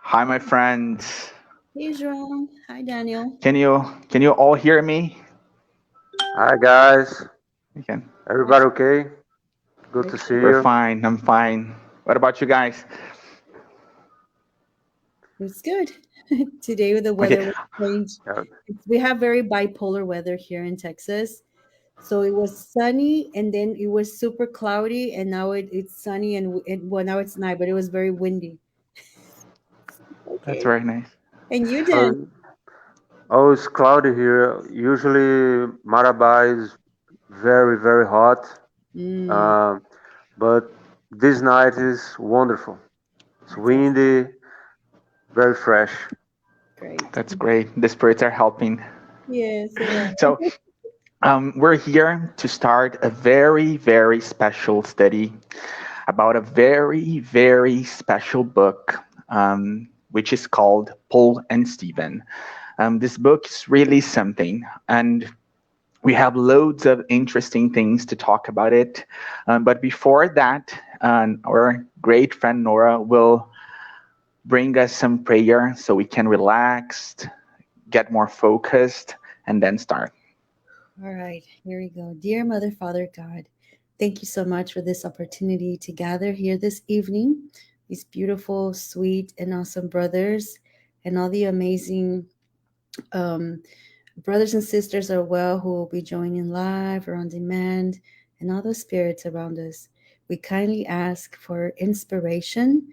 Hi, my friends. Hey, João. Hi, Daniel. Can you all hear me? Hi guys, You can. Yes, everybody okay? Good to see okay. We're you. fine. I'm fine. What about you guys? It's good. Today, the Okay. weather was strange. Yeah, We have very bipolar weather here in Texas. So it was sunny, and then it was super cloudy, and now it's sunny, well, now it's night, but it was very windy. That's Okay. very nice. And you, Dan? oh, oh, it's cloudy here. Usually Marabá is very hot, Mm, um, but this night is wonderful. It's that's awesome. windy, very fresh. Great. That's great. The spirits are helping. Yes, they are. So, we're here to start a very special study about a very special book, which is called Paul and Stephen. This book is really something, and we have loads of interesting things to talk about it. But before that, our great friend Nora will bring us some prayer so we can relax, get more focused, and then start. All right, here we go. Dear Mother, Father, God, thank you so much for this opportunity to gather here this evening. These beautiful, sweet, and awesome brothers, and all the amazing um, brothers and sisters are well who will be joining live or on demand, and all the spirits around us. We kindly ask for inspiration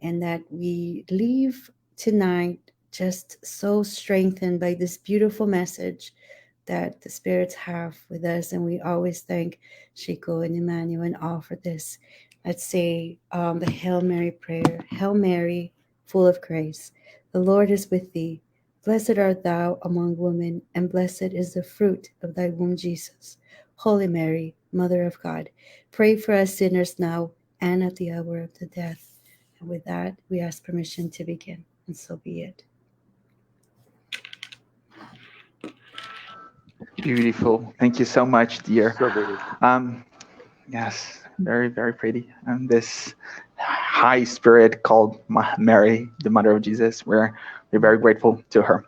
and that we leave tonight just so strengthened by this beautiful message that the spirits have with us. And we always thank Chico and Emmanuel and all for this. Let's say the Hail Mary prayer. Hail Mary, full of grace, the Lord is with thee. Blessed art thou among women, and blessed is the fruit of thy womb, Jesus. Holy Mary, Mother of God, pray for us sinners now and at the hour of the death. And with that, we ask permission to begin, and so be it. Beautiful. Thank you so much, dear. So beautiful. Um, yes, very pretty. This high spirit called Mary, the Mother of Jesus. We're very grateful to her.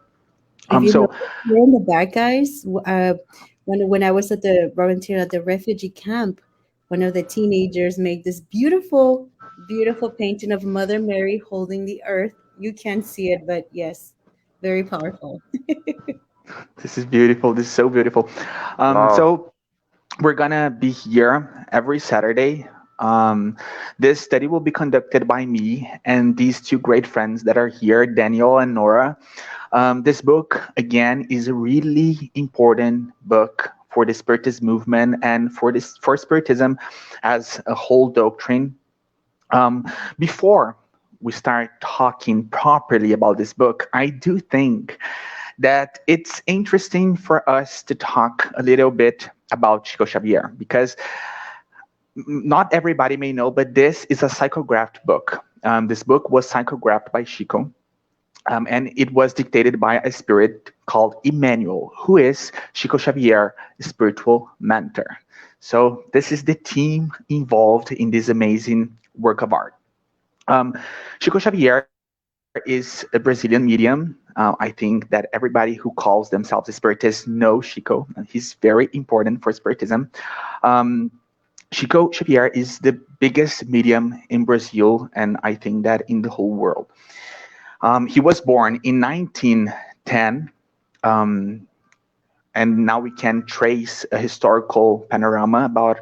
If you So notice here in the back, guys, when I was at the volunteer at the refugee camp, one of the teenagers made this beautiful painting of Mother Mary holding the earth. You can't see it, but yes, very powerful. this is beautiful. This is so beautiful. Wow. So we're gonna be here every Saturday. Um, this study will be conducted by me and these two great friends that are here, Daniel and Nora. This book, again, is a really important book for the Spiritist movement and for Spiritism as a whole doctrine. Before we start talking properly about this book, I do think that it's interesting for us to talk a little bit about Chico Xavier because not everybody may know, but this is a psychographed book. This book was psychographed by Chico, and it was dictated by a spirit called Emmanuel, who is Chico Xavier, spiritual mentor. So this is the team involved in this amazing work of art. Um, Chico Xavier is a Brazilian medium. I think that everybody who calls themselves a spiritist knows Chico, and he's very important for spiritism. Um, Chico Xavier is the biggest medium in Brazil, and I think that in the whole world. He was born in 1910, um, and now we can trace a historical panorama about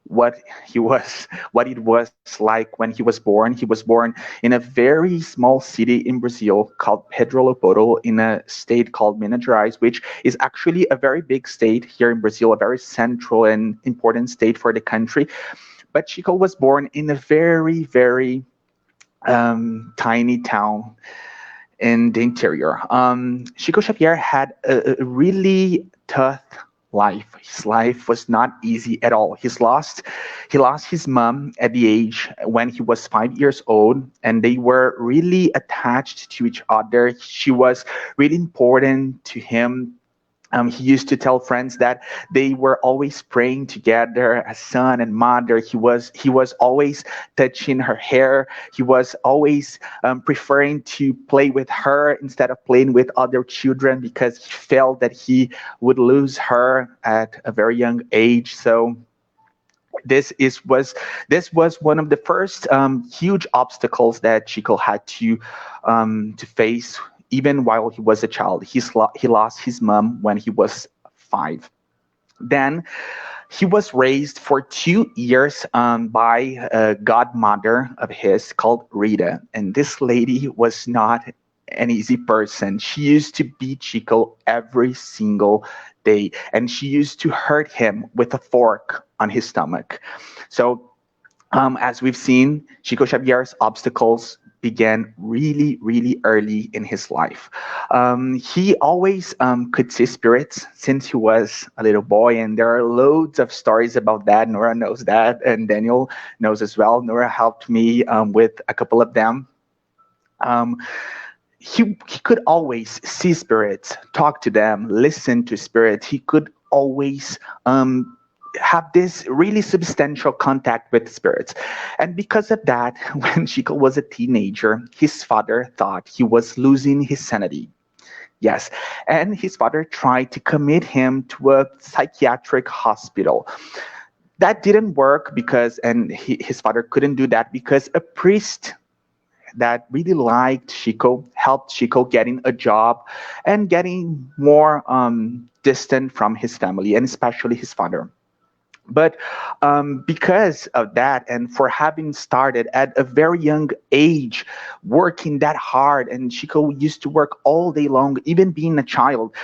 what he was, what it was like when he was born. He was born in a very small city in Brazil called Pedro Leopoldo, in a state called Minas Gerais, which is actually a very big state here in Brazil, a very central and important state for the country. But Chico was born in a very tiny town in the interior. Chico Xavier had a really tough life. His life was not easy at all. He lost his mom at the age when he was 5 years old, and they were really attached to each other. She was really important to him. He used to tell friends that they were always praying together as son and mother. He was always touching her hair. He was always preferring to play with her instead of playing with other children because he felt that he would lose her at a very young age. So this was one of the first huge obstacles that Chico had to face even while he was a child. He lost his mom when he was 5. Then he was raised for 2 years by a godmother of his called Rita. And this lady was not an easy person. She used to beat Chico every single day, and she used to hurt him with a fork on his stomach. So, as we've seen, Chico Xavier's obstacles began really, really early in his life. He always could see spirits since he was a little boy, and there are loads of stories about that. Nora knows that, and Daniel knows as well. Nora helped me with a couple of them. Um, he could always see spirits, talk to them, listen to spirits. He could always have this really substantial contact with spirits. And because of that, when Chico was a teenager, his father thought he was losing his sanity. Yes, and his father tried to commit him to a psychiatric hospital. That didn't work because, and his father couldn't do that because a priest that really liked Chico helped Chico getting a job and getting more distant from his family and especially his father. But because of that, and for having started at a very young age, working that hard, and Chico used to work all day long, even being a child,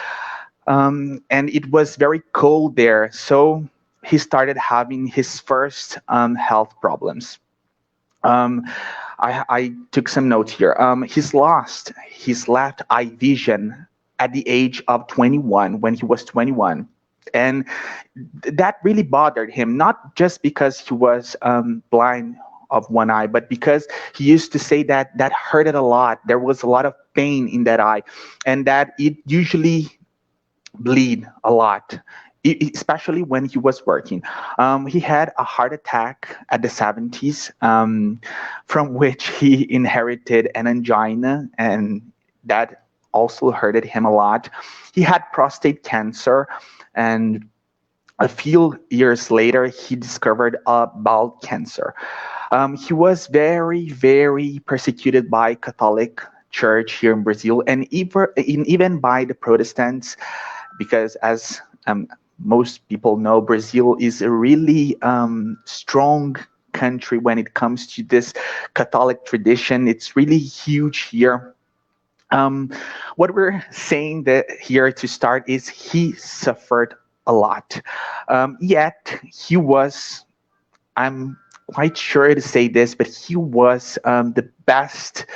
and it was very cold there. So he started having his first health problems. Um, I took some notes here. He's lost his left eye vision at the age of 21, when he was 21. And that really bothered him, not just because he was blind of one eye, but because he used to say that that hurted a lot. There was a lot of pain in that eye, and that it usually bleed a lot, especially when he was working. He had a heart attack at the 70s, from which he inherited an angina, and that also hurted him a lot. He had prostate cancer, and a few years later, he discovered bowel cancer. He was very, very persecuted by Catholic Church here in Brazil, and even by the Protestants, because as most people know, Brazil is a really strong country when it comes to this Catholic tradition. It's really huge here. What we're saying that here to start is he suffered a lot. Yet he was, I'm quite sure to say this, but he was the best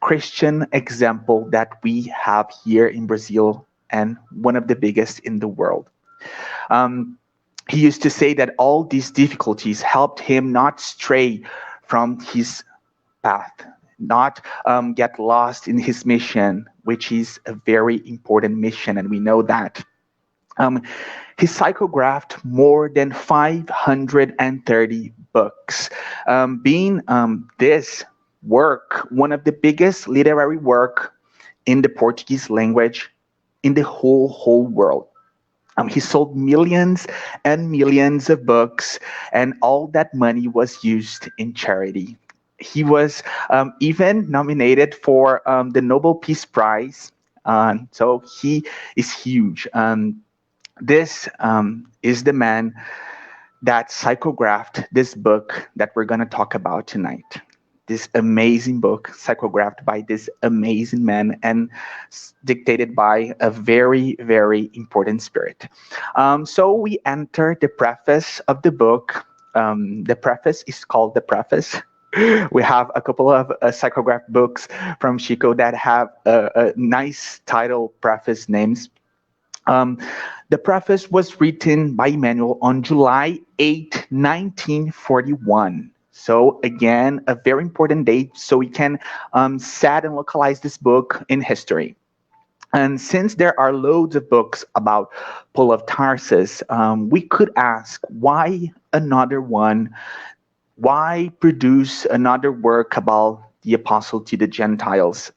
Christian example that we have here in Brazil and one of the biggest in the world. Um, he used to say that all these difficulties helped him not stray from his path, not get lost in his mission, which is a very important mission, and we know that. Um, he psychographed more than 530 books, being this work one of the biggest literary work in the Portuguese language in the whole world. He sold millions and millions of books, and all that money was used in charity. He was even nominated for the Nobel Peace Prize. So he is huge. This is the man that psychographed this book that we're going to talk about tonight. This amazing book, psychographed by this amazing man and dictated by a very, very important spirit. So we enter the preface of the book. The preface is called the Preface. We have a couple of psychographed books from Chico that have a nice title preface names. Um, the preface was written by Emmanuel on July 8, 1941. So again, a very important date, so we can set and localize this book in history. And since there are loads of books about Paul of Tarsus, we could ask why another one? Why produce another work about the apostle to the Gentiles?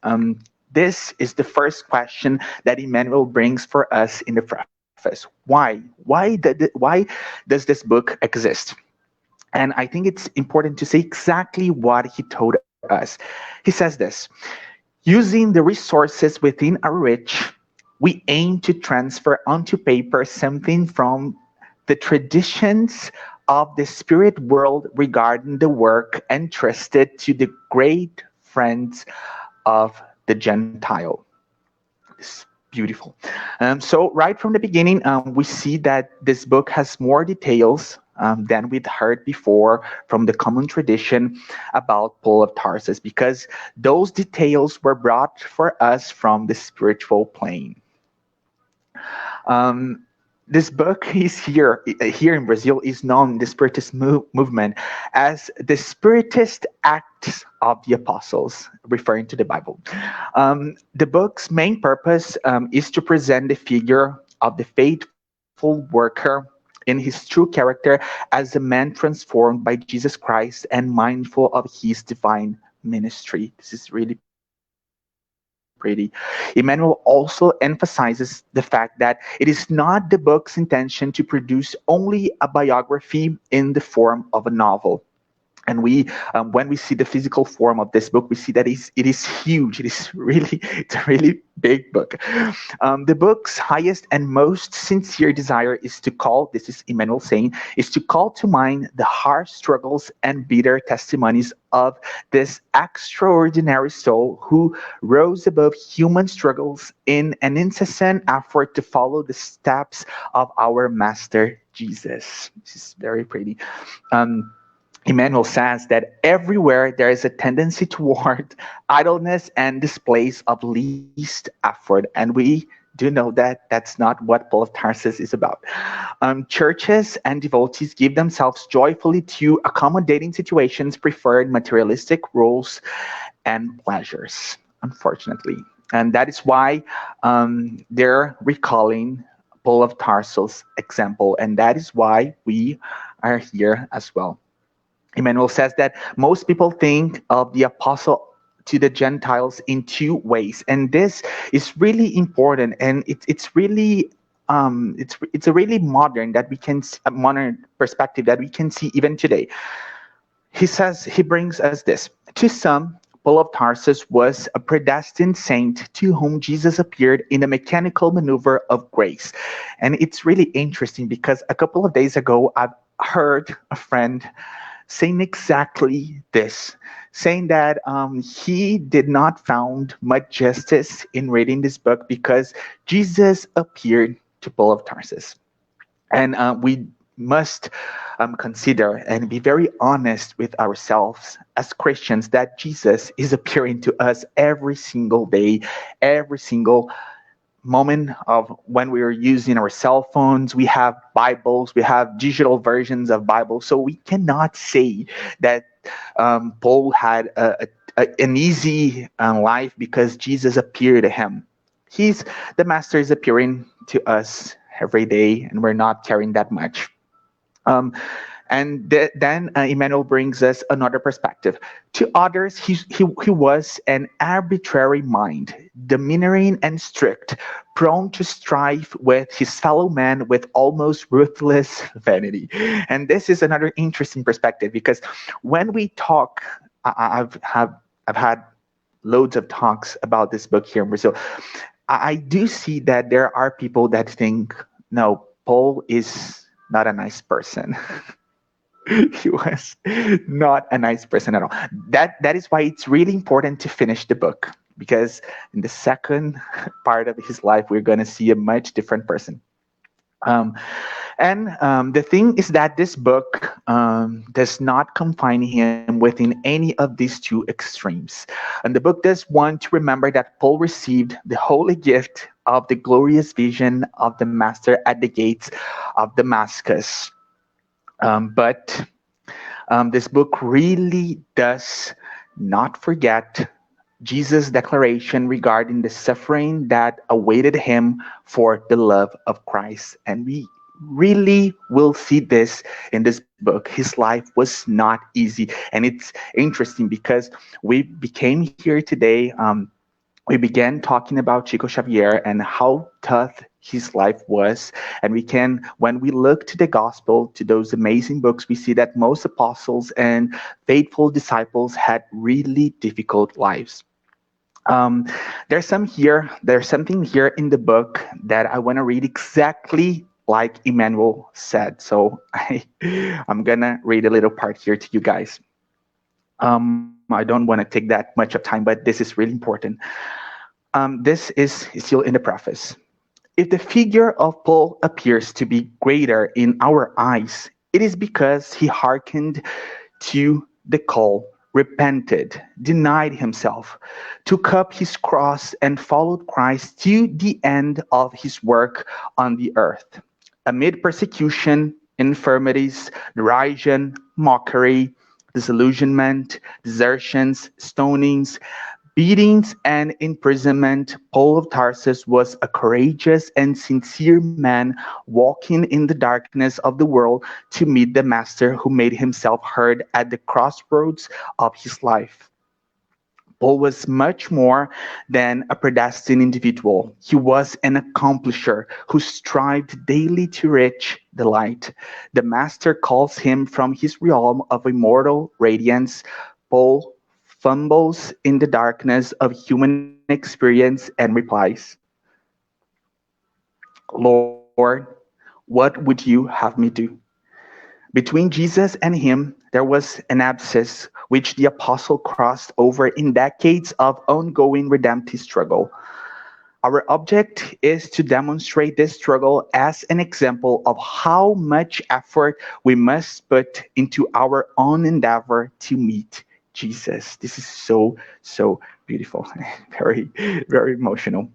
This is the first question that Emmanuel brings for us in the preface. Why? Why does this book exist? And I think it's important to say exactly what he told us. He says this: using the resources within our reach, we aim to transfer onto paper something from the traditions of the spirit world regarding the work entrusted to the great friends of the Gentile. It's beautiful. So right from the beginning, we see that this book has more details than we'd heard before from the common tradition about Paul of Tarsus, because those details were brought for us from the spiritual plane. Um, this book is here in Brazil is known in the Spiritist movement as the Spiritist Acts of the Apostles, referring to the Bible. The book's main purpose is to present the figure of the faithful worker in his true character as a man transformed by Jesus Christ and mindful of his divine ministry. This is really pretty. Emmanuel also emphasizes the fact that it is not the book's intention to produce only a biography in the form of a novel. And when we see the physical form of this book, we see that it is huge. It's a really big book. The book's highest and most sincere desire is to call, this is Emmanuel saying, is to call to mind the harsh struggles and bitter testimonies of this extraordinary soul who rose above human struggles in an incessant effort to follow the steps of our Master Jesus. This is very pretty. Um, Emmanuel says that everywhere there is a tendency toward idleness and displays of least effort. And we do know that that's not what Paul of Tarsus is about. Churches and devotees give themselves joyfully to accommodating situations, preferred materialistic rules and pleasures, unfortunately. And that is why they're recalling Paul of Tarsus' example. And that is why we are here as well. Emmanuel says that most people think of the apostle to the Gentiles in two ways, and this is really important, and it's really it's a really modern that we can a modern perspective that we can see even today. He brings us this: to some, Paul of Tarsus was a predestined saint to whom Jesus appeared in a mechanical maneuver of grace. And it's really interesting because a couple of days ago I've heard a friend saying exactly this, saying that he did not found much justice in reading this book because Jesus appeared to Paul of Tarsus. And we must consider and be very honest with ourselves as Christians that Jesus is appearing to us every single day, every single moment of when we are using our cell phones. We have Bibles, we have digital versions of Bibles, so we cannot say that Paul had an easy life because Jesus appeared to him. The Master is appearing to us every day, and we're not caring that much. Um, then Emmanuel brings us another perspective. To others, he was an arbitrary mind, domineering and strict, prone to strife with his fellow man with almost ruthless vanity. And this is another interesting perspective because when we talk, I've had loads of talks about this book here in Brazil. I do see that there are people that think, no, Paul is not a nice person. He was not a nice person at all. That is why it's really important to finish the book, because in the second part of his life, we're going to see a much different person. Um, and the thing is that this book does not confine him within any of these two extremes. And the book does want to remember that Paul received the holy gift of the glorious vision of the Master at the gates of Damascus. But this book really does not forget Jesus' declaration regarding the suffering that awaited him for the love of Christ. And we really will see this in this book. His life was not easy. And it's interesting because we became here today. We began talking about Chico Xavier and how tough his life was. And we can, when we look to the gospel, to those amazing books, we see that most apostles and faithful disciples had really difficult lives. Um, there's something here in the book that I want to read exactly like Emmanuel said. So I'm going to read a little part here to you guys. I don't want to take that much of time, but this is really important. This is still in the preface. If the figure of Paul appears to be greater in our eyes, it is because he hearkened to the call, repented, denied himself, took up his cross, and followed Christ to the end of his work on the earth. Amid persecution, infirmities, derision, mockery, disillusionment, desertions, stonings, beatings, and imprisonment, Paul of Tarsus was a courageous and sincere man walking in the darkness of the world to meet the Master who made himself heard at the crossroads of his life. Paul was much more than a predestined individual. He was an accomplisher who strived daily to reach the light. The Master calls him from his realm of immortal radiance. Paul fumbles in the darkness of human experience and replies, Lord, what would you have me do? Between Jesus and him, there was an abscess which the apostle crossed over in decades of ongoing redemptive struggle. Our object is to demonstrate this struggle as an example of how much effort we must put into our own endeavor to meet Jesus. This is so, so beautiful, very, very emotional.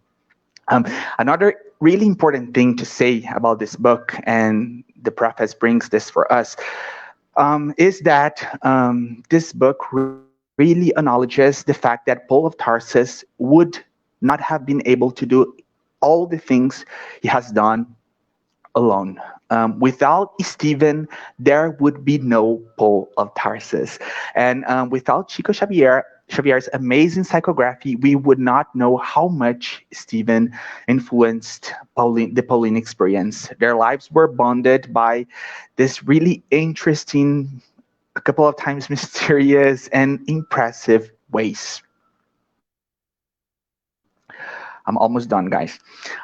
Another really important thing to say about this book, and the preface brings this for us, is that this book really acknowledges the fact that Paul of Tarsus would not have been able to do all the things he has done alone. Without Stephen, there would be no Paul of Tarsus. And without Xavier's amazing psychography, we would not know how much Stephen influenced the Pauline experience. Their lives were bonded by this really interesting, a couple of times mysterious and impressive ways. I'm almost done, guys.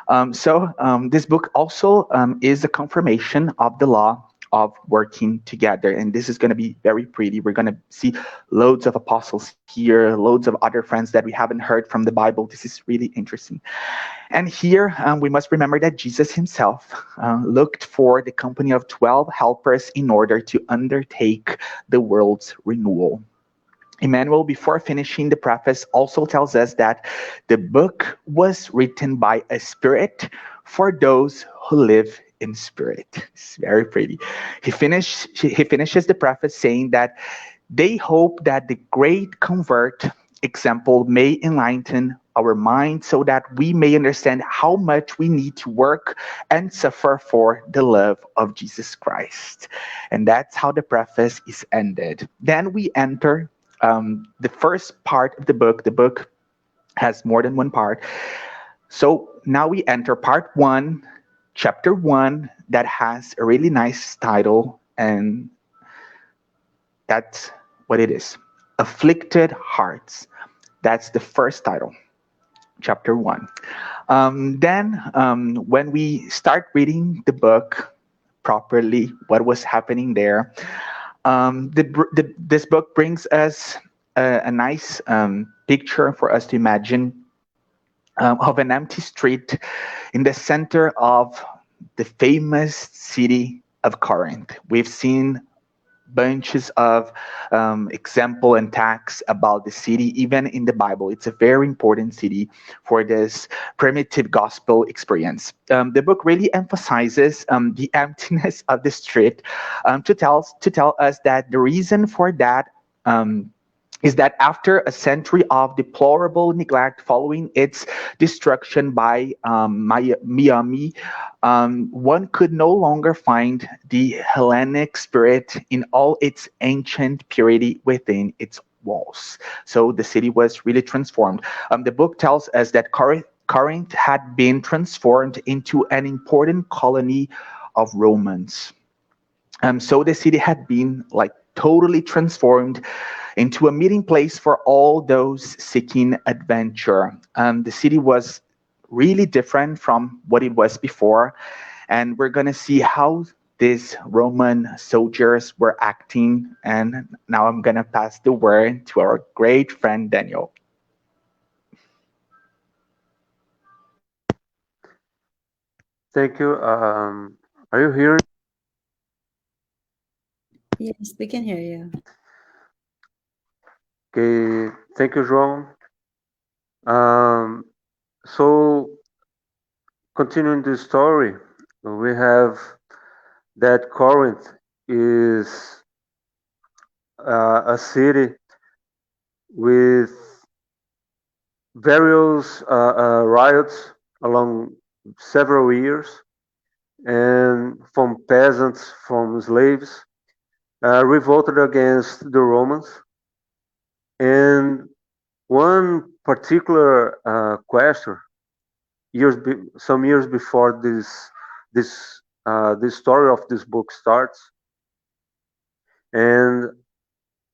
This book also is a confirmation of the law of working together. And this is going to be very pretty. We're going to see loads of apostles here, loads of other friends that we haven't heard from the Bible. This is really interesting. And here we must remember that Jesus himself looked for the company of 12 helpers in order to undertake the world's renewal. Emmanuel, before finishing the preface, also tells us that the book was written by a spirit for those who live in spirit. It's very pretty. He finishes the preface saying that they hope that the great convert example may enlighten our minds so that we may understand how much we need to work and suffer for the love of Jesus Christ. And that's how the preface is ended. Then we enter the first part of the book. The book has more than one part. So now we enter part 1, chapter 1, that has a really nice title, and that's what it is. Afflicted Hearts. That's the first title, chapter 1. Then when we start reading the book properly, what was happening there, this book brings us a nice picture for us to imagine of an empty street in the center of the famous city of Corinth. We've seen bunches of example and texts about the city, even in the Bible. It's a very important city for this primitive gospel experience. The book really emphasizes the emptiness of the street to tell us that the reason for that is that after a century of deplorable neglect following its destruction by Miami, one could no longer find the Hellenic spirit in all its ancient purity within its walls. So the city was really transformed. The book tells us that Corinth had been transformed into an important colony of Romans. So the city had been like totally transformed into a meeting place for all those seeking adventure. The city was really different from what it was before, and we're gonna see how these Roman soldiers were acting. And now I'm gonna pass the word to our great friend Daniel. Thank you. Are you hearing? Yes, we can hear you. Okay. Thank you, João. Um, so continuing the story, we have that Corinth is a city with various riots along several years, and from peasants, from slaves, revolted against the Romans. And one particular question, some years before this story of this book starts, and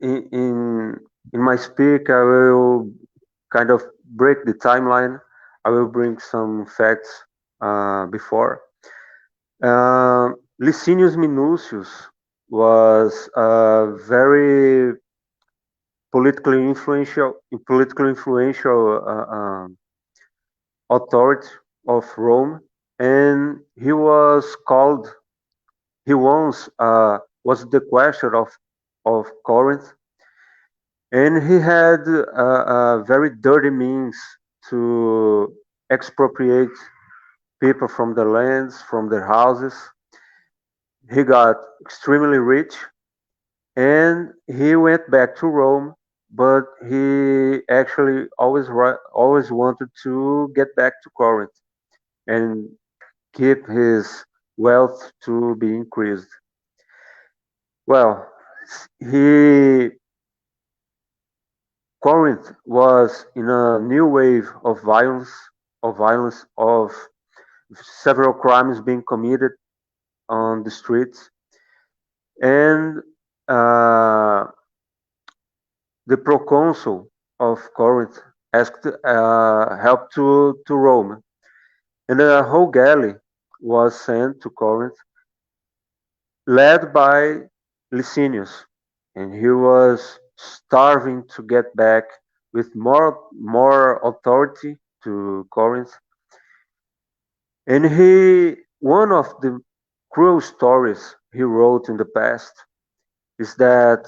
in in, in my speak, I will kind of break the timeline. I will bring some facts before. Licinius Minucius was a very politically influential authority of Rome, and he was called. He once was the question of Corinth, and he had very dirty means to expropriate people from their lands, from their houses. He got extremely rich, and he went back to Rome, but he actually always wanted to get back to Corinth and keep his wealth to be increased. Well, he Corinth was in a new wave of several crimes being committed on the streets, and uh, the proconsul of Corinth asked help to Rome, and a whole galley was sent to Corinth, led by Licinius, and he was starving to get back with more authority to Corinth. And one of the cruel stories he wrote in the past is that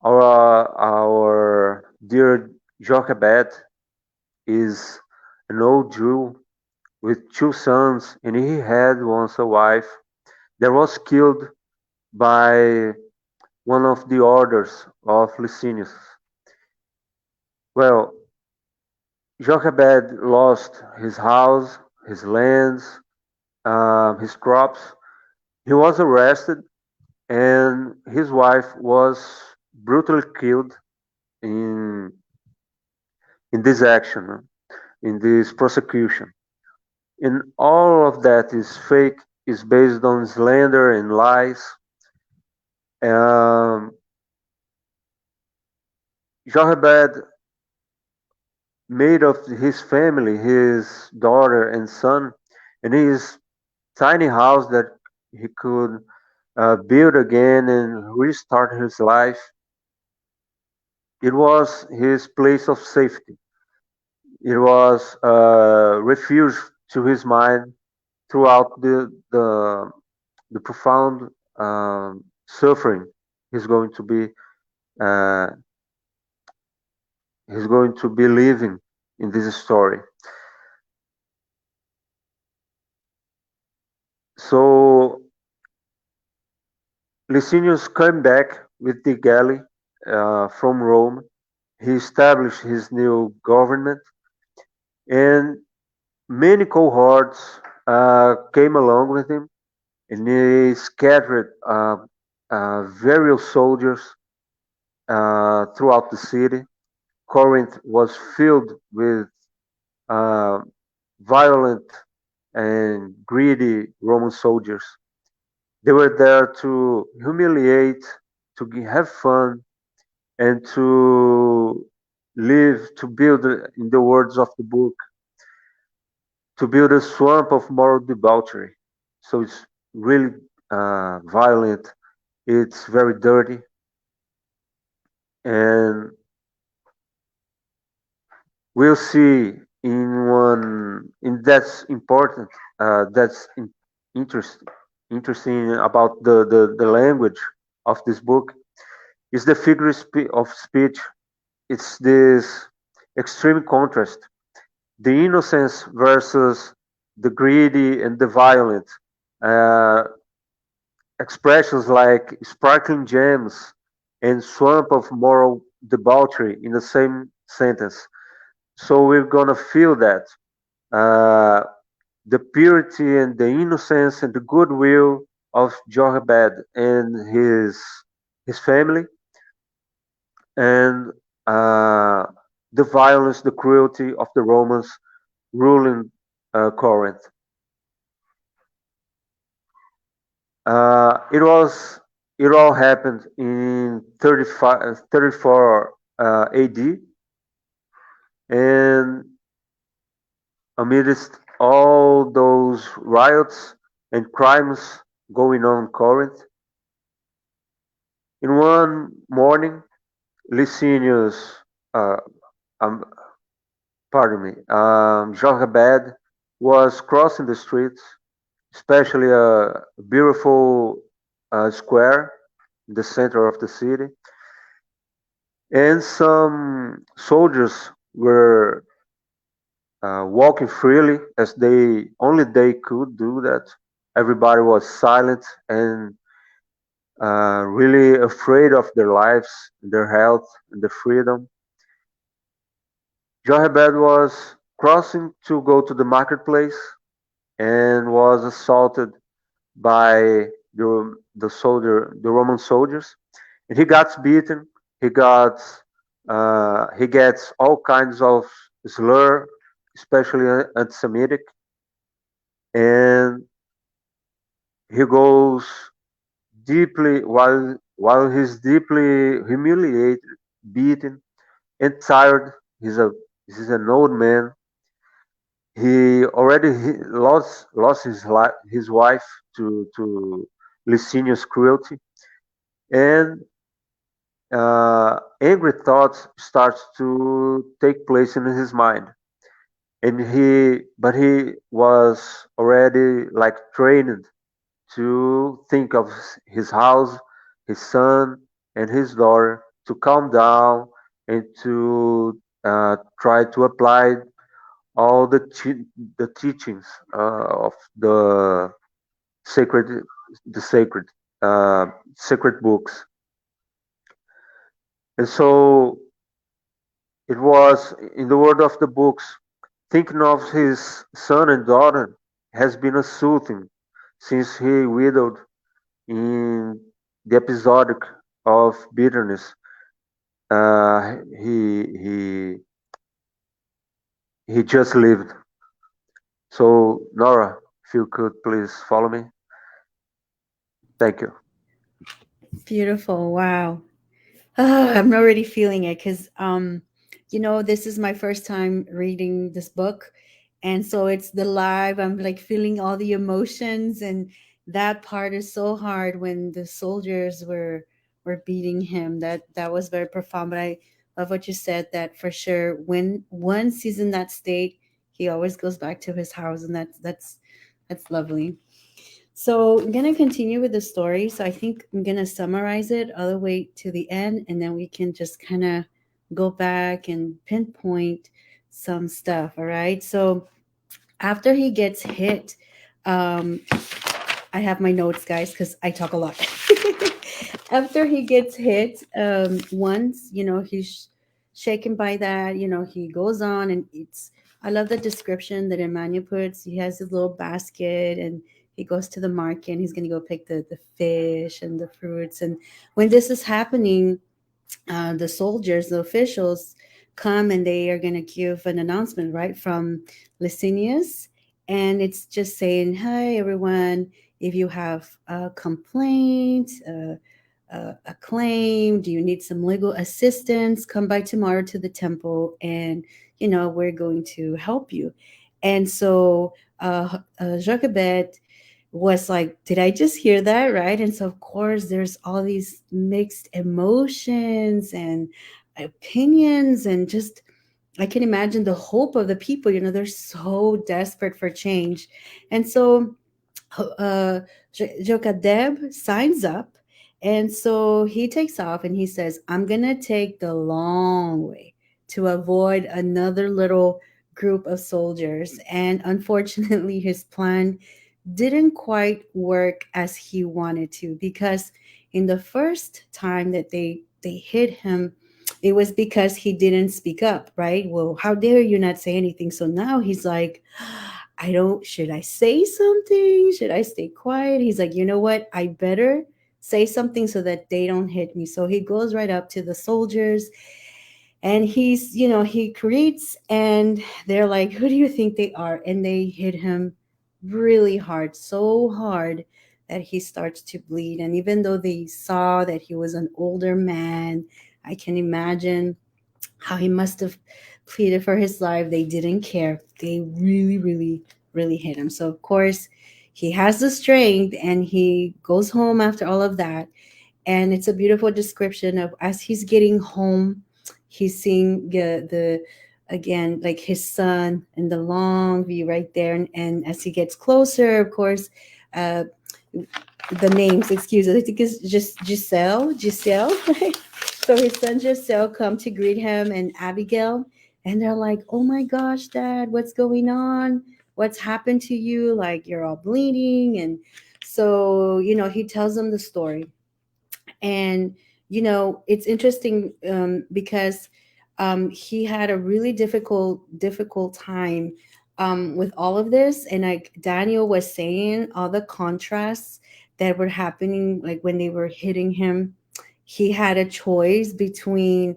our dear Jochebed is an old Jew with two sons, and he had once a wife that was killed by one of the orders of Licinius. Well, Jochebed lost his house, his lands, his crops. He was arrested, and his wife was brutally killed in in this action, in this prosecution. And all of that is fake, is based on slander and lies. Um, Jochebed made of his family, his daughter and son, and his tiny house that he could build again and restart his life. It was his place of safety. It was a refuge to his mind throughout the profound suffering he's going to be uh, he's going to be living in this story. So Licinius came back with the galley from Rome, He established his new government, and many cohorts came along with him, and he scattered various soldiers throughout the city. Corinth was filled with uh, violent and greedy Roman soldiers. They were there to humiliate, to have fun, and to live, to build, in the words of the book, to build a swamp of moral debauchery. So it's really violent, it's very dirty, and we'll see in that's important, that's interesting, interesting about the language of this book is the figure of speech. It's this extreme contrast, the innocence versus the greedy and the violent. Uh, Expressions like sparkling gems and swamp of moral debauchery in the same sentence. So we're gonna feel that uh, the purity and the innocence and the goodwill of Jochebed and his family, and uh, the violence, the cruelty of the Romans ruling Corinth. It was it all happened in 34 AD, and amidst all those riots and crimes going on in Corinth, in one morning, Licinius, uh, um, pardon me, Jochebed was crossing the streets, especially a beautiful square in the center of the city, and some soldiers were walking freely as they could do that. Everybody was silent and really afraid of their lives, their health, and their freedom. Jochebed was crossing to go to the marketplace and was assaulted by the Roman soldiers, and he got beaten. He got he gets all kinds of slur, especially anti-Semitic, and he goes deeply while he's deeply humiliated, beaten, and tired. He's an old man. He lost his wife to Licinius' cruelty, and angry thoughts starts to take place in his mind. And he was already like trained to think of his house, his son, and his daughter, to calm down and to try to apply all the teachings of sacred the sacred uh, sacred books. And so it was in the word of the books, thinking of his son and daughter has been a soothing since he widowed in the episodic of bitterness. He just lived. So Nora, if you could please follow me, thank you. Beautiful. Wow. Ah, I'm already feeling it because, this is my first time reading this book. And so it's the live. I'm like feeling all the emotions. And that part is so hard when the soldiers were beating him. That was very profound. But I love what you said that for sure when once he's in that state, he always goes back to his house. And that's lovely. So I'm gonna continue with the story. So I think I'm gonna summarize it all the way to the end, and then we can just kind of go back and pinpoint some stuff. All right. So after he gets hit, um, I have my notes, guys, because I talk a lot. After he gets hit, once he's shaken by that. He goes on and eats. I love the description that Emmanuel puts. He has his little basket and he goes to the market and he's going to go pick the fish and the fruits. And when this is happening, the soldiers, the officials, come and they are going to give an announcement, right, from Licinius. And it's just saying, "Hey, everyone, if you have a complaint, a claim, do you need some legal assistance, come by tomorrow to the temple and, we're going to help you." And so Jochebed was like, did I just hear that? Right. And so, of course, there's all these mixed emotions and opinions, and just, I can imagine the hope of the people. They're so desperate for change. And so uh, Jokadeb signs up. And so he takes off and he says, I'm going to take the long way to avoid another little group of soldiers. And unfortunately, his plan didn't quite work as he wanted to, because in the first time that they hit him, it was because he didn't speak up, right? Well, how dare you not say anything? So now he's like, I don't, should I say something? Should I stay quiet? He's like, you know what? I better say something so that they don't hit me. So he goes right up to the soldiers and he creates, and they're like, who do you think they are? And they hit him really hard, so hard that he starts to bleed. And even though they saw that he was an older man, I can imagine how he must have pleaded for his life. They didn't care. They really, really, really hit him. So, of course, he has the strength and he goes home after all of that. And it's a beautiful description of, as he's getting home, he's seeing the again, like his son in the long view right there. And as he gets closer, of course, uh, the names, excuse us, I think it's just Giselle, right? So his son Giselle come to greet him, and Abigail, and they're like, "Oh my gosh, Dad, what's going on? What's happened to you? Like, you're all bleeding." And so, he tells them the story. And it's interesting, because he had a really difficult time with all of this. And like Daniel was saying, all the contrasts that were happening, like when they were hitting him, he had a choice between,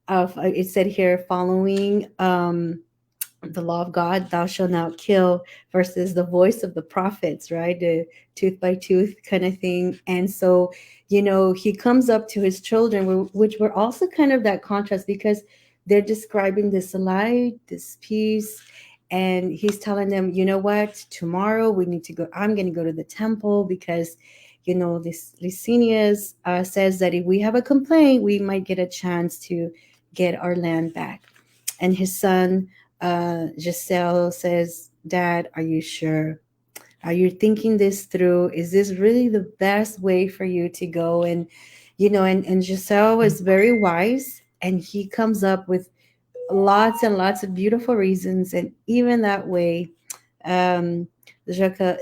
it said here, following the law of God, thou shalt not kill, versus the voice of the prophets, right? The tooth by tooth kind of thing. And so, he comes up to his children, which were also kind of that contrast, because they're describing this light, this peace. And he's telling them, you know what, tomorrow we need to go. I'm going to go to the temple because, this Licinius says that if we have a complaint, we might get a chance to get our land back. And his son, Giselle, says, Dad, are you sure? Are you thinking this through? Is this really the best way for you to go? And, and Giselle is very wise, and he comes up with lots and lots of beautiful reasons. And even that way, um, Jacques,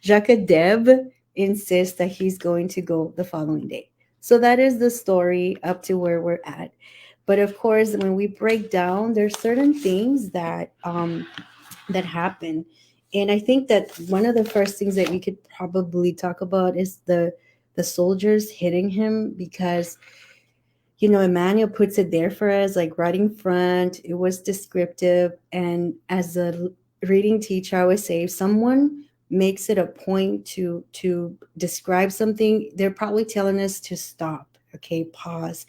Jacques Deb insists that he's going to go the following day. So that is the story up to where we're at. But of course, when we break down, there's certain things that happen. And I think that one of the first things that we could probably talk about is the soldiers hitting him, because Emmanuel puts it there for us, like right in front. It was descriptive. And as a reading teacher, I always say, if someone makes it a point to describe something, they're probably telling us to stop. Okay, pause.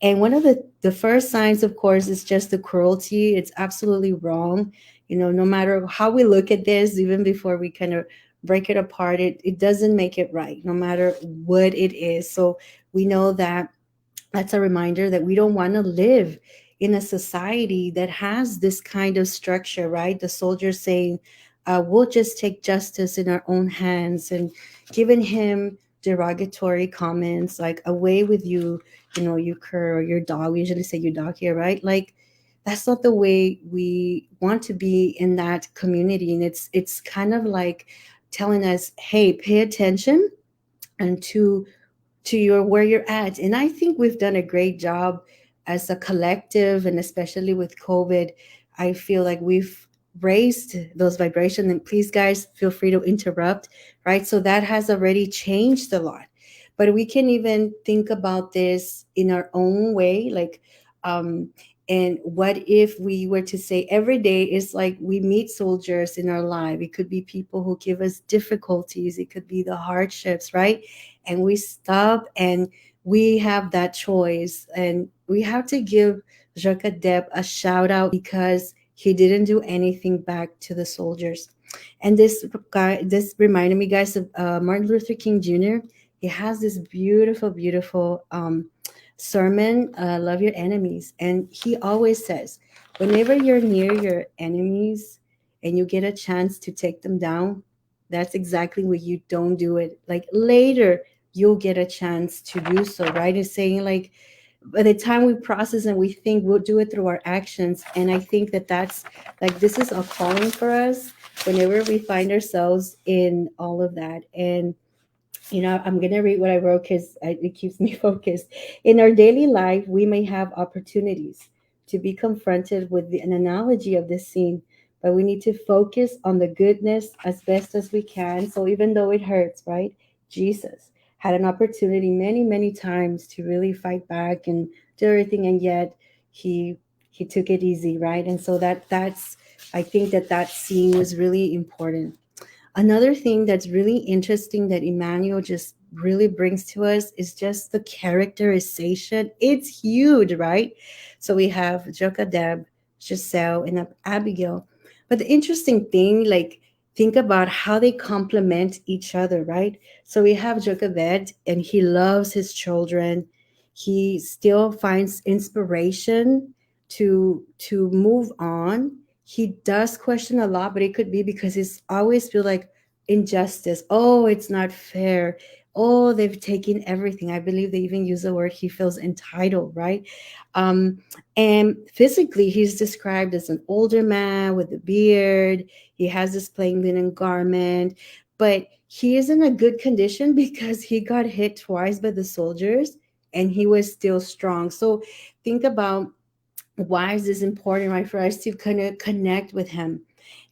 And one of the first signs, of course, is just the cruelty. It's absolutely wrong. No matter how we look at this, even before we kind of break it apart, it doesn't make it right, no matter what it is. So we know that that's a reminder that we don't want to live in a society that has this kind of structure, right? The soldiers saying, we'll just take justice in our own hands, and giving him derogatory comments like, away with you, you cur, or your dog. We usually say you dog here, right? Like, that's not the way we want to be in that community. And it's kind of like telling us, hey, pay attention and to your where you're at. And I think we've done a great job as a collective, and especially with COVID, I feel like we've raised those vibrations. And please, guys, feel free to interrupt, right? So that has already changed a lot. But we can even think about this in our own way, like, um, and what if we were to say every day is like we meet soldiers in our life? It could be people who give us difficulties, it could be the hardships, right? And we stop and we have that choice. And we have to give Jacques Deb a shout out because he didn't do anything back to the soldiers. And this guy, this reminded me, guys, of Martin Luther King Jr. He has this beautiful, beautiful sermon, Love Your Enemies. And he always says, whenever you're near your enemies and you get a chance to take them down, that's exactly what you don't do it. Like later, you'll get a chance to do so, right? It's saying like, by the time we process and we think, we'll do it through our actions. And I think that that's like, this is a calling for us whenever we find ourselves in all of that. And I'm going to read what I wrote because it keeps me focused. In our daily life, we may have opportunities to be confronted with an analogy of this scene, but we need to focus on the goodness as best as we can. So even though it hurts, right? Jesus had an opportunity many, many times to really fight back and do everything, and yet he took it easy, right? And so that's I think that scene was really important. Another thing that's really interesting that Emmanuel just really brings to us is just the characterization. It's huge, right? So we have Jokadeb, Giselle, and Abigail. But the interesting thing, like, think about how they complement each other, right? So we have Jokabed, and he loves his children. He still finds inspiration to move on. He does question a lot, but it could be because he's always feel like injustice. Oh, it's not fair. Oh, they've taken everything. I believe they even use the word he feels entitled, right? Um, and physically, he's described as an older man with a beard. He has this plain linen garment, but he is in a good condition because he got hit twice by the soldiers and he was still strong. So think about why is this important, right, for us to kind of connect with him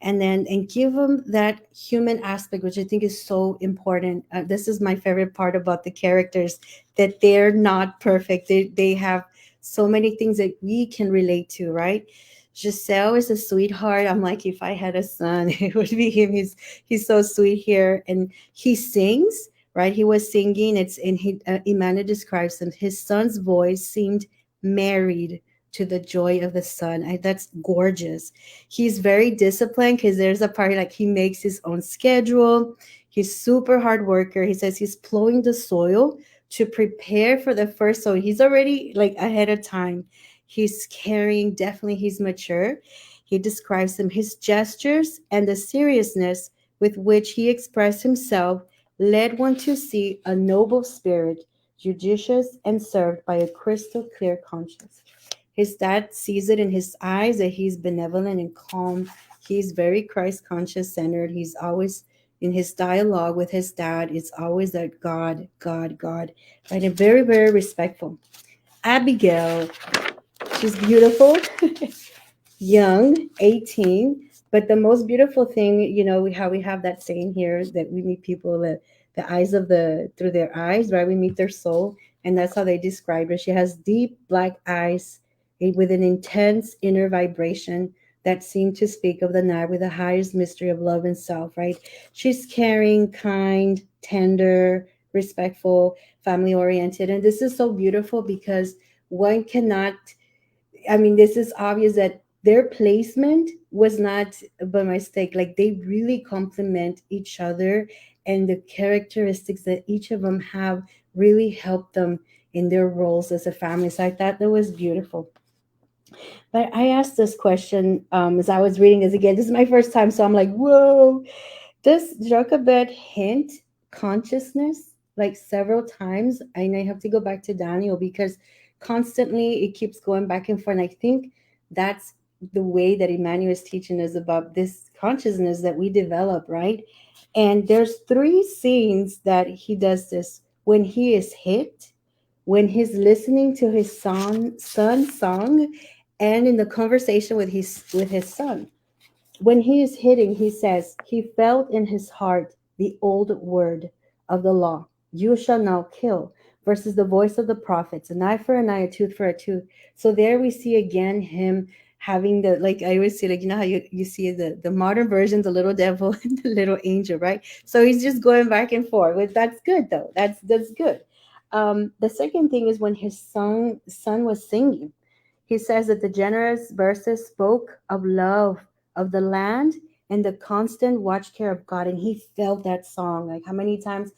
and give him that human aspect, which I think is so important. This is my favorite part about the characters, that they're not perfect. They have so many things that we can relate to, right? Giselle is a sweetheart. I'm like, if I had a son, it would be him. He's so sweet here, and he sings, right? He was singing. It's in he Emmanuel describes him. His son's voice seemed married to the joy of the sun. That's gorgeous. He's very disciplined because there's a part like he makes his own schedule. He's super hard worker. He says he's plowing the soil to prepare for the first sow. He's already like ahead of time. He's carrying, definitely he's mature. He describes him, his gestures and the seriousness with which he expressed himself led one to see a noble spirit, judicious and served by a crystal clear conscience. His dad sees it in his eyes that he's benevolent and calm. He's very Christ conscious centered. He's always in his dialogue with his dad. It's always that God, God, God, right? And very, very respectful. Abigail, she's beautiful, young, 18. But the most beautiful thing, how we have that saying here that we meet people that the eyes of the through their eyes, right? We meet their soul, and that's how they describe her. She has deep black eyes with an intense inner vibration that seem to speak of the night with the highest mystery of love and self, right? She's caring, kind, tender, respectful, family oriented. And this is so beautiful because one cannot, I mean, this is obvious that their placement was not by mistake. Like they really complement each other, and the characteristics that each of them have really help them in their roles as a family. So I thought that was beautiful. But I asked this question as I was reading this again. This is my first time, so I'm like, whoa. Does Jochebed hint consciousness like several times? And I have to go back to Daniel because constantly it keeps going back and forth. And I think that's the way that Emmanuel is teaching us about this consciousness that we develop, right? And there's three scenes that he does this when he is hit, when he's listening to his son's song and in the conversation with his son. When he is hitting, he says, he felt in his heart the old word of the law, you shall not kill, versus the voice of the prophets, an eye for an eye, a tooth for a tooth. So there we see again him having the, like I always say, like, you know how you see the modern version, the little devil and the little angel, right? So he's just going back and forth. But that's good though. That's good. The second thing is when his son was singing. He says that the generous verses spoke of love of the land and the constant watch care of God. And he felt that song. Like how many times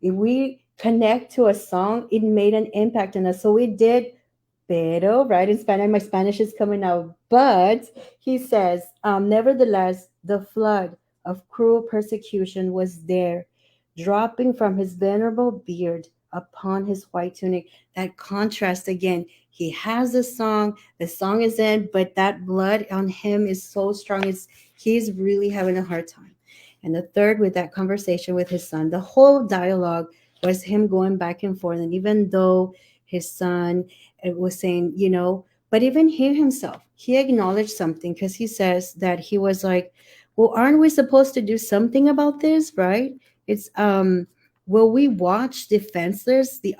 if we connect to a song, it made an impact on us. So we did pero, right? In Spanish, my Spanish is coming out. But he says, nevertheless, the flood of cruel persecution was there, dropping from his venerable beard upon his white tunic. That contrast again. He has the song is in, but that blood on him is so strong. He's really having a hard time. And the third, with that conversation with his son, the whole dialogue was him going back and forth. And even though his son was saying, but even he himself, he acknowledged something because he says that he was like, well, aren't we supposed to do something about this, right? It's will we watch defenseless the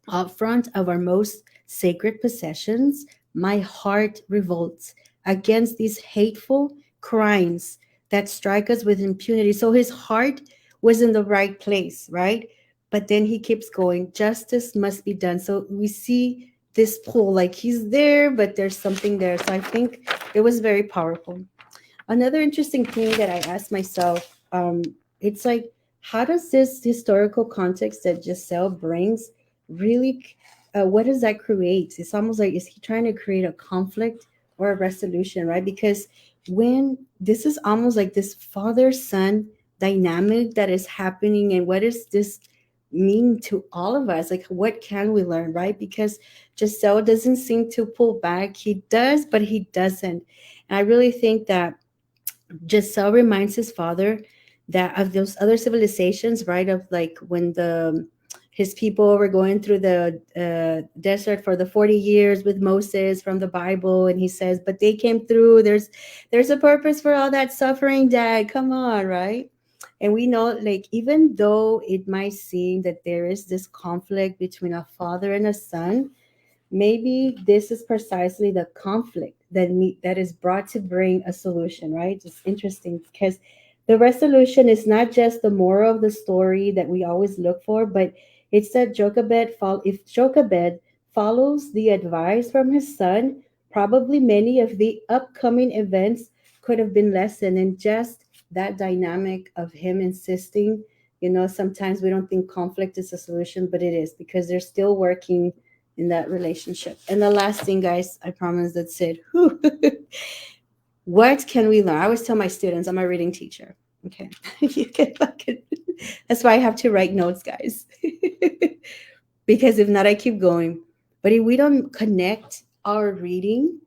upfront of our most sacred possessions? My heart revolts against these hateful crimes that strike us with impunity. So his heart was in the right place, right? But then he keeps going, justice must be done. So we see this pull, like he's there, but there's something there. So I think it was very powerful. Another interesting thing that I asked myself, it's like, how does this historical context that Giselle brings really, what does that create? It's almost like, is he trying to create a conflict or a resolution, right? Because when this is almost like this father son dynamic that is happening, and what does this mean to all of us? Like, what can we learn, right? Because Giselle doesn't seem to pull back. He does, but he doesn't. And I really think that Giselle reminds his father that of those other civilizations, right? Of like when the his people were going through the desert for the 40 years with Moses from the Bible, and he says, "But they came through. There's a purpose for all that suffering, Dad. Come on, right?" And we know, like, even though it might seem that there is this conflict between a father and a son, maybe this is precisely the conflict that is brought to bring a solution, right? It's interesting because the resolution is not just the moral of the story that we always look for, but it's that if Jochebed follows the advice from his son, probably many of the upcoming events could have been lessened. And just that dynamic of him insisting, sometimes we don't think conflict is a solution, but it is, because they're still working in that relationship. And the last thing, guys, I promise that's it. What can we learn? I always tell my students, I'm a reading teacher. Okay. You can fucking, that's why I have to write notes, guys. Because if not, I keep going. But if we don't connect our reading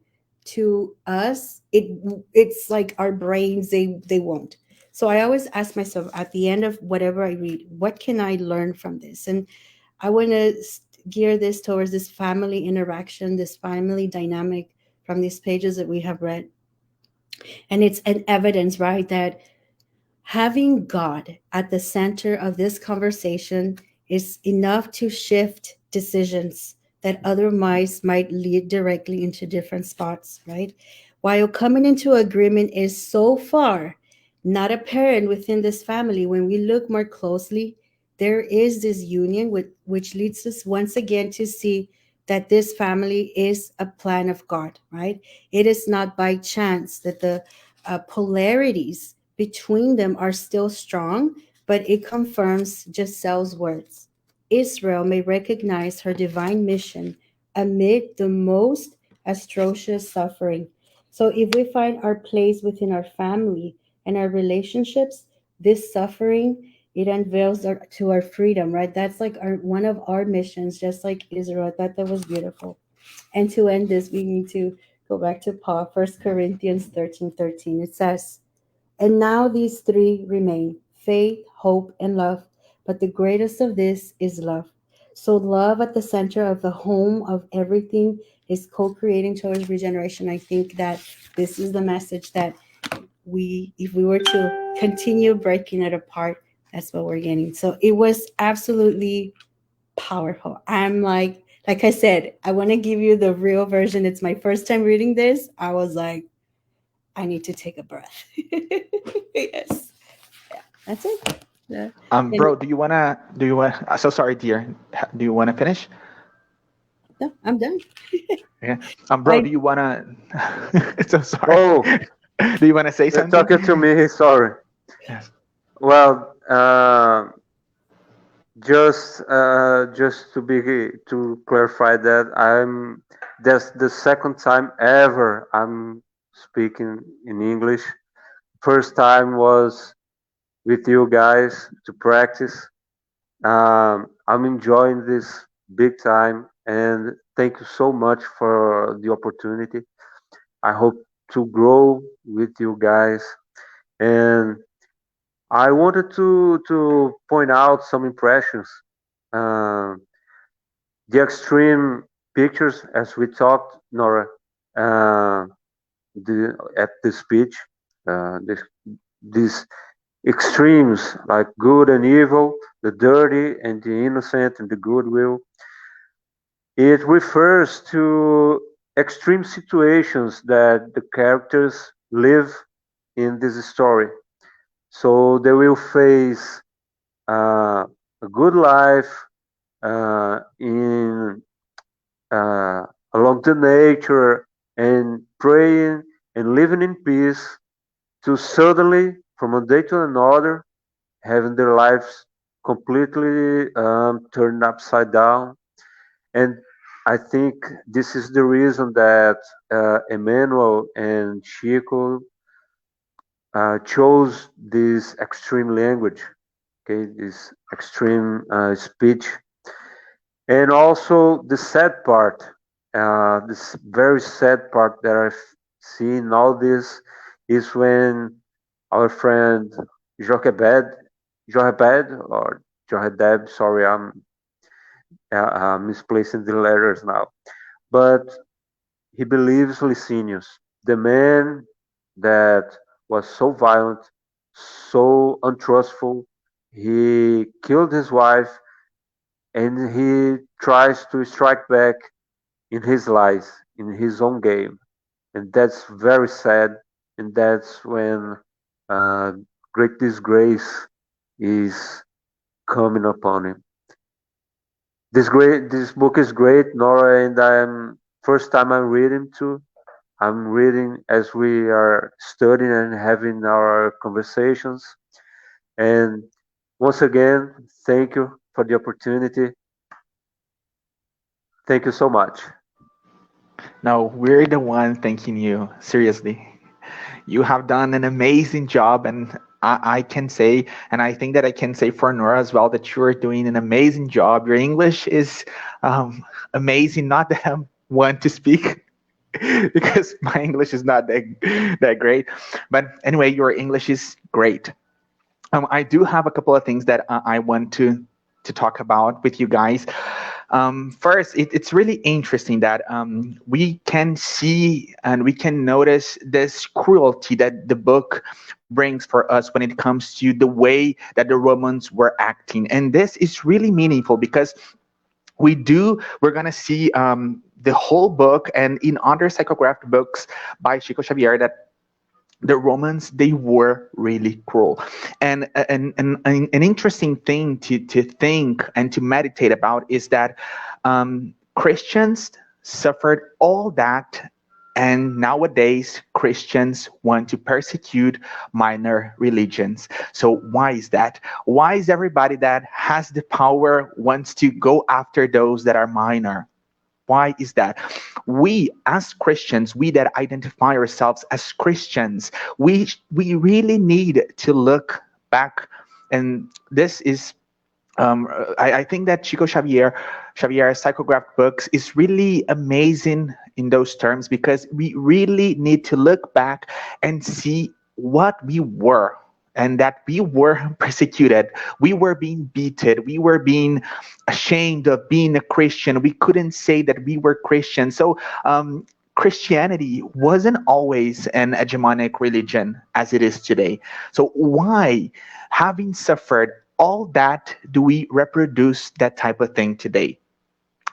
to us, it's like our brains, they won't. So I always ask myself at the end of whatever I read, what can I learn from this? And I want to gear this towards this family interaction, this family dynamic from these pages that we have read. And it's an evidence, right, that having God at the center of this conversation is enough to shift decisions that otherwise might lead directly into different spots, right? While coming into agreement is so far not apparent within this family, when we look more closely, there is this union which leads us once again to see that this family is a plan of God, right? It is not by chance that the polarities between them are still strong, but it confirms Giselle's words. Israel may recognize her divine mission amid the most atrocious suffering. So, if we find our place within our family and our relationships, this suffering, it unveils to our freedom, right? That's like one of our missions, just like Israel. I thought that was beautiful. And to end this, we need to go back to Paul, 1 Corinthians 13:13. It says, and now these three remain: faith, hope, and love. But the greatest of this is love. So love at the center of the home of everything is co-creating towards regeneration. I think that this is the message that if we were to continue breaking it apart, that's what we're getting. So it was absolutely powerful. I'm like I said, I want to give you the real version. It's my first time reading this. I was like, I need to take a breath. Yes. Yeah, that's it. Yeah. And Bro, do you want, so sorry, dear. Do you want to finish? no, I'm done. Yeah. Bro, I do you want to, so sorry. Oh, Do you want to say they're something? talking to me. Sorry. Yes. Well, just to clarify that that's the second time ever I'm speaking in English. First time was with you guys to practice. I'm enjoying this big time, and thank you so much for the opportunity. I hope to grow with you guys, and I wanted to point out some impressions. Um the extreme pictures, as we talked, Nora, uh, at the speech, this these extremes like good and evil, the dirty and the innocent and the goodwill. It refers to extreme situations that the characters live in this story. So they will face a good life in along the nature and praying and living in peace to suddenly, from one day to another, having their lives completely turned upside down. And I think this is the reason that Emmanuel and Chico chose this extreme language, okay, this extreme speech. And also the sad part, this very sad part that I've seen all this is when our friend Jochebed, Jochebed or Jochedeb, sorry, I'm misplacing the letters now, but he believes Licinius, the man that was so violent, so untrustful. He killed his wife and he tries to strike back in his lies, in his own game. And that's very sad. And that's when uh, great disgrace is coming upon him. This book is great, Nora, and I'm first time I'm reading too. I'm reading as we are studying and having our conversations. And once again, thank you for the opportunity. Thank you so much. No, we're the one thanking you. Seriously. You have done an amazing job, and I can say, and I think that I can say for Nora as well, that you're doing an amazing job. Your English is amazing. Not that I want to speak because my English is not that great, but anyway, your English is great. I do have a couple of things that I want to talk about with you guys. First, it's really interesting that we can see and we can notice this cruelty that the book brings for us when it comes to the way that the Romans were acting, and this is really meaningful because we're gonna see the whole book and in other psychographed books by Chico Xavier that the Romans, they were really cruel. And an interesting thing to think and to meditate about is that Christians suffered all that, and nowadays Christians want to persecute minor religions. So why is that? Why is everybody that has the power wants to go after those that are minor? Why is that? We, as Christians, we that identify ourselves as Christians, we really need to look back, and this is. I think that Xavier's psychograph books is really amazing in those terms because we really need to look back and see what we were and that we were persecuted, we were being beaten, we were being ashamed of being a Christian. We couldn't say that we were Christian. So Christianity wasn't always an hegemonic religion as it is today. So why, having suffered all that, do we reproduce that type of thing today?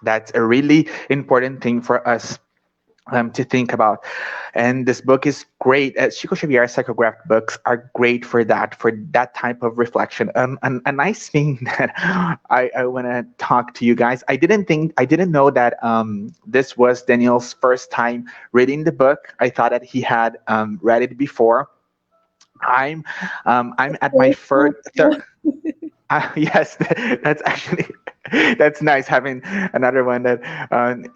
That's a really important thing for us to think about. And this book is great. Chico Xavier's psychograph books are great for that type of reflection. And a nice thing that I want to talk to you guys. I didn't know that this was Daniel's first time reading the book. I thought that he had read it before. I'm I'm at my Very third. cool. Yes, that's actually that's nice having another one that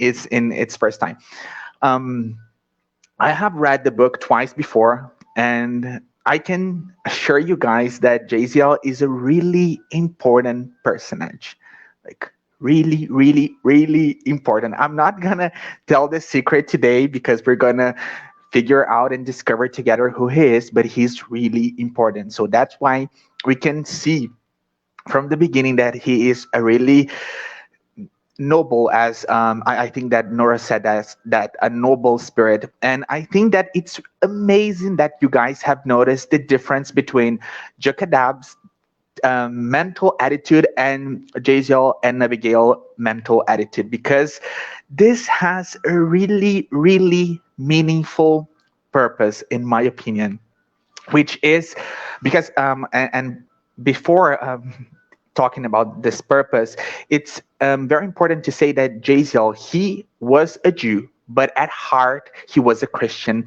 is in its first time. Um, I have read the book twice before, and I can assure you guys that JZL is a really important personage. Like, really, really, really important. I'm not gonna tell the secret today because we're gonna figure out and discover together who he is, but he's really important. So that's why we can see from the beginning that he is a really noble, as I think that Nora said, that a noble spirit. And I think that it's amazing that you guys have noticed the difference between Jokadab's mental attitude and Jaziel and Abigail mental attitude, because this has a really, really meaningful purpose, in my opinion, which is because and before talking about this purpose, it's very important to say that Jaziel, he was a Jew, but at heart he was a Christian,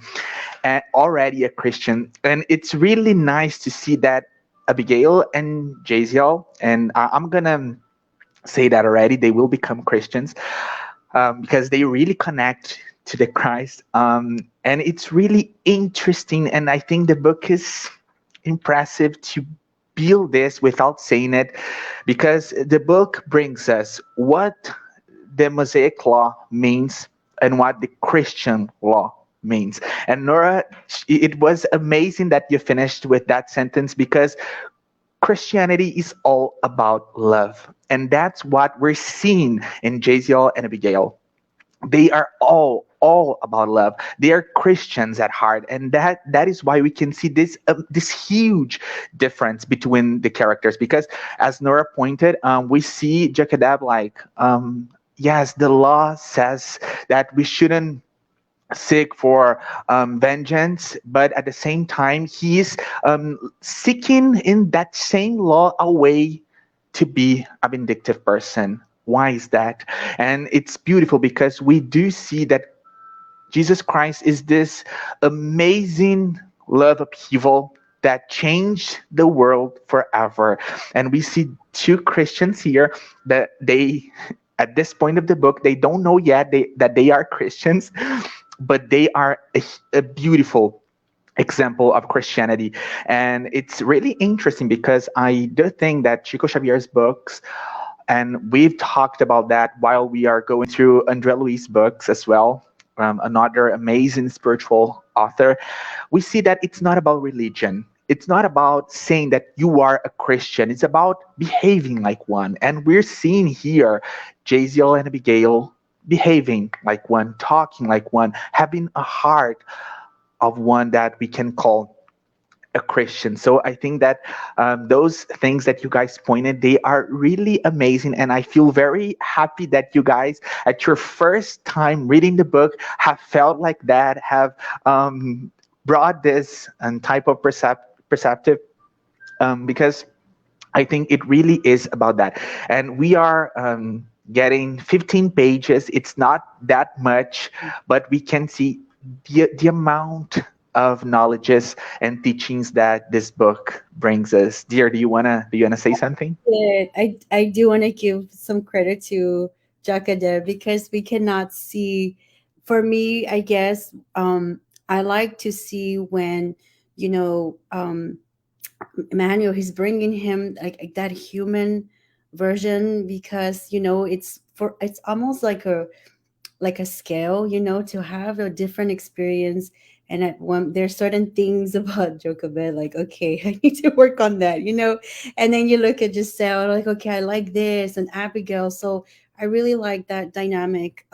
and already a Christian. And it's really nice to see that Abigail and Jaziel, and I'm gonna say that already, they will become Christians, because they really connect to the Christ. And it's really interesting, and I think the book is impressive to build this without saying it, because the book brings us what the Mosaic law means and what the Christian law means. And Nora, it was amazing that you finished with that sentence, because Christianity is all about love. And that's what we're seeing in Jaziel and Abigail. They are all about love. They are Christians at heart, and that is why we can see this huge difference between the characters. Because as Nora pointed, we see Jekadab like, yes, the law says that we shouldn't seek for vengeance, but at the same time, he's seeking in that same law a way to be a vindictive person. Why is that? And it's beautiful because we do see that Jesus Christ is this amazing love upheaval that changed the world forever. And we see two Christians here that they, at this point of the book, they don't know yet that they are Christians, but they are a beautiful example of Christianity. And it's really interesting because I do think that Chico Xavier's books, and we've talked about that while we are going through Andre Luis books as well, another amazing spiritual author, we see that it's not about religion. It's not about saying that you are a Christian. It's about behaving like one. And we're seeing here Jaziel and Abigail behaving like one, talking like one, having a heart of one that we can call a Christian. So I think that those things that you guys pointed, they are really amazing. And I feel very happy that you guys, at your first time reading the book, have felt like that, have brought this type of perceptive, because I think it really is about that. And we are getting 15 pages. It's not that much, but we can see the amount of knowledges and teachings that this book brings us. Dear, do you wanna say something? I do want to give some credit to Jakadeb because we cannot see. For me, I guess I like to see when you know Emmanuel, he's bringing him like that human version, because it's almost like like a scale, to have a different experience. And at one, there's certain things about Jochebed, like, okay, I need to work on that, And then you look at Giselle, like, okay, I like this, and Abigail. So I really like that dynamic.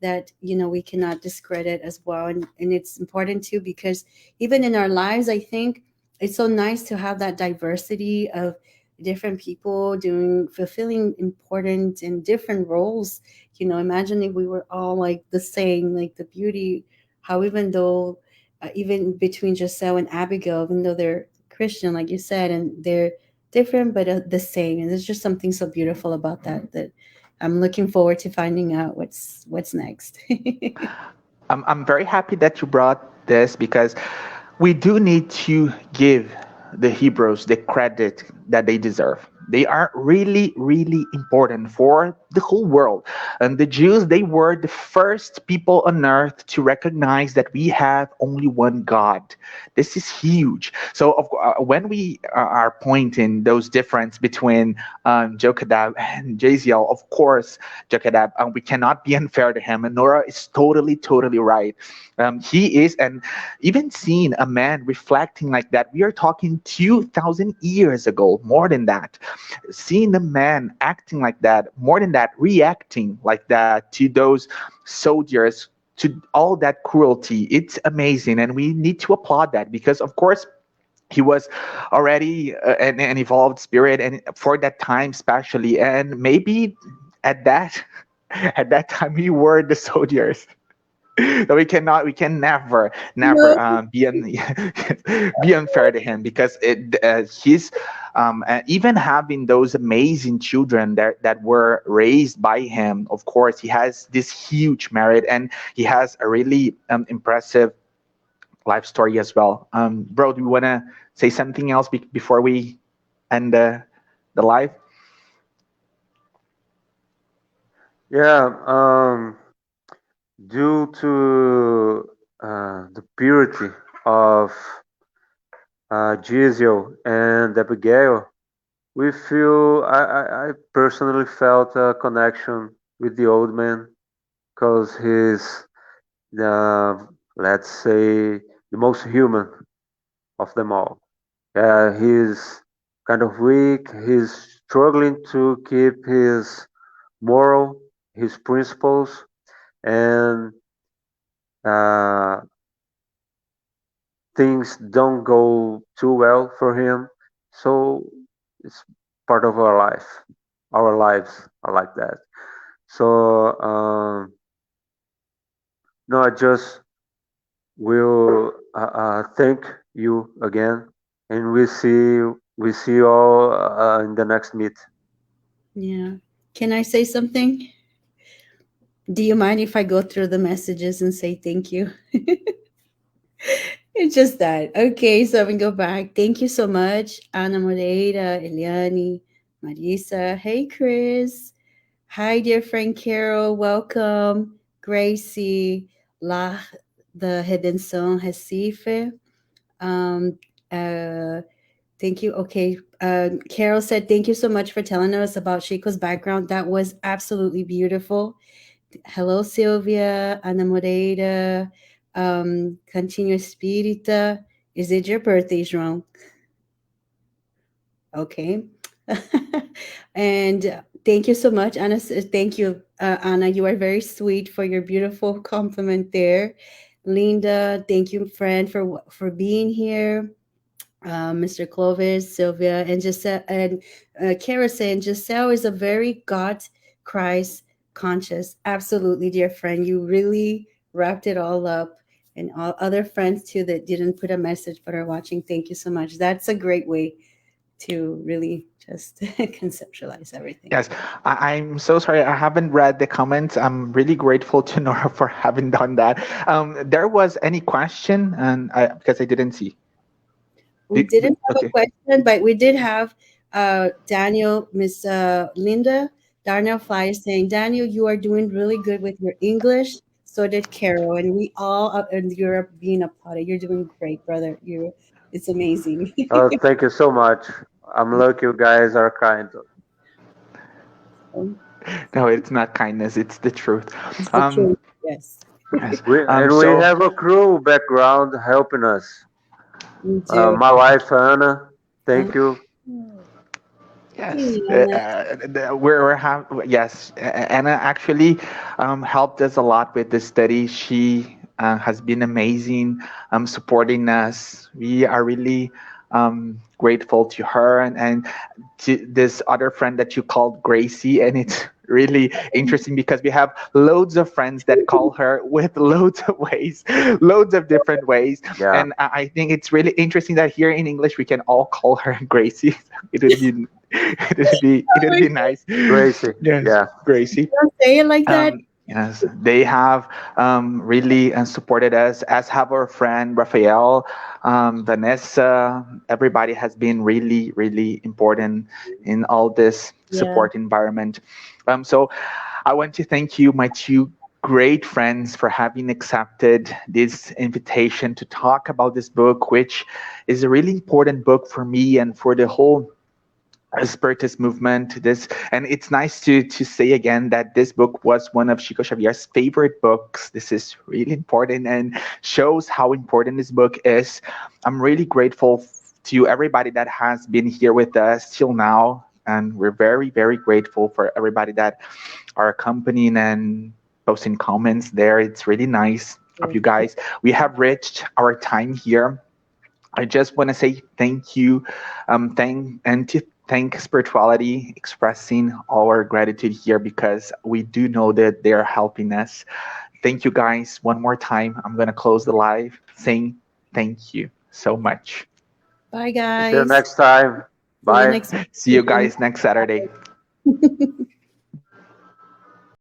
That we cannot discredit as well, and it's important too, because even in our lives, I think it's so nice to have that diversity of different people doing fulfilling important and different roles. Imagine if we were all like the same, like the beauty, how even though even between Giselle and Abigail, even though they're Christian, like you said, and they're different but the same, and there's just something so beautiful about that I'm looking forward to finding out what's next. I'm very happy that you brought this because we do need to give the Hebrews the credit that they deserve. They are really, really important for the whole world. And the Jews, they were the first people on earth to recognize that we have only one God. This is huge. So when we are pointing those difference between Jochebed and Jaziel, of course, Jochebed, we cannot be unfair to him. And Nora is totally, totally right. He is, and even seeing a man reflecting like that, we are talking 2,000 years ago, more than that. Seeing a man acting like that, more than that, reacting like that to those soldiers, to all that cruelty, it's amazing. And we need to applaud that because, of course, he was already an evolved spirit, and for that time, especially, and maybe at that. At that time, we were the soldiers. So we can never No. be unfair to him because he's even having those amazing children that were raised by him. Of course, he has this huge merit, and he has a really impressive life story as well. Bro, do you want to say something else before we end the live? Yeah, due to the purity of Giesel and Abigail, we feel, I personally felt a connection with the old man because he's, let's say, the most human of them all. He's kind of weak, he's struggling to keep his moral, his principles, and uh, things don't go too well for him. So it's part of our life. Our lives are like that. So no, I just will thank you again, and we see you all in the next meet. Yeah. Can I say something? Do you mind if I go through the messages and say thank you? It's just that. Okay, so I'm gonna go back. Thank you so much, Ana Moreira, Eliani, Marisa. Hey, Chris. Hi, dear friend Carol. Welcome. Gracie, La, the Redenção Recife. Um, uh, Thank you. Okay. Carol said, thank you so much for telling us about Chico's background. That was absolutely beautiful. Hello, Sylvia, Ana Moreira, Continua Espírita. Is it your birthday, João? Okay. And thank you so much, Anna. Thank you, Anna. You are very sweet for your beautiful compliment there. Linda, thank you, friend, for being here. Mr. Clovis, Sylvia, and Giselle, and Kara saying Giselle is a very God Christ conscious. Absolutely, dear friend. You really wrapped it all up. And all other friends too that didn't put a message but are watching, thank you so much. That's a great way to really just conceptualize everything. Yes, I'm so sorry. I haven't read the comments. I'm really grateful to Nora for having done that. There was any question, and because I didn't see. We didn't have a Okay. question, but we did have Daniel, Miss Linda, Darnell Fly saying, Daniel, you are doing really good with your English. So did Carol, and we all in Europe being applauded. You're doing great, brother. It's amazing. Thank you so much. I'm lucky you guys are kind. No, it's not kindness, it's the truth. It's the um truth. Yes. yes. We So have a crew background helping us. Me too. My wife Anna, Um, thank you. yes, hey, Anna. yes, Anna actually helped us a lot with this study. She has been amazing, supporting us. We are really grateful to her, and to this other friend that you called Gracie. And it's really interesting because we have loads of friends that call her with loads of ways, loads of different ways. Yeah, And I think it's really interesting that here in English we can all call her Gracie. It would be it Oh would my be God. nice. Gracie. Yes, Yeah, Gracie. Don't say it like that. Yes, they have really supported us, as have our friend Rafael, Vanessa. Everybody has been really, really important in all this Yeah. support environment. So I want to thank you, my two great friends, for having accepted this invitation to talk about this book, which is a really important book for me and for the whole Spiritist movement. This, and it's nice to say again that this book was one of Chico Xavier's favorite books. This is really important and shows how important this book is. I'm really grateful to everybody that has been here with us till now, and we're very, very grateful for everybody that are accompanying and posting comments there. It's really nice of you guys. We have reached our time here. I just want to say thank you, to thank spirituality, expressing our gratitude here because we do know that they are helping us. Thank you guys one more time. I'm gonna close the live saying thank you so much. Bye, until guys. next time. See you Bye. next See you week. guys next Saturday.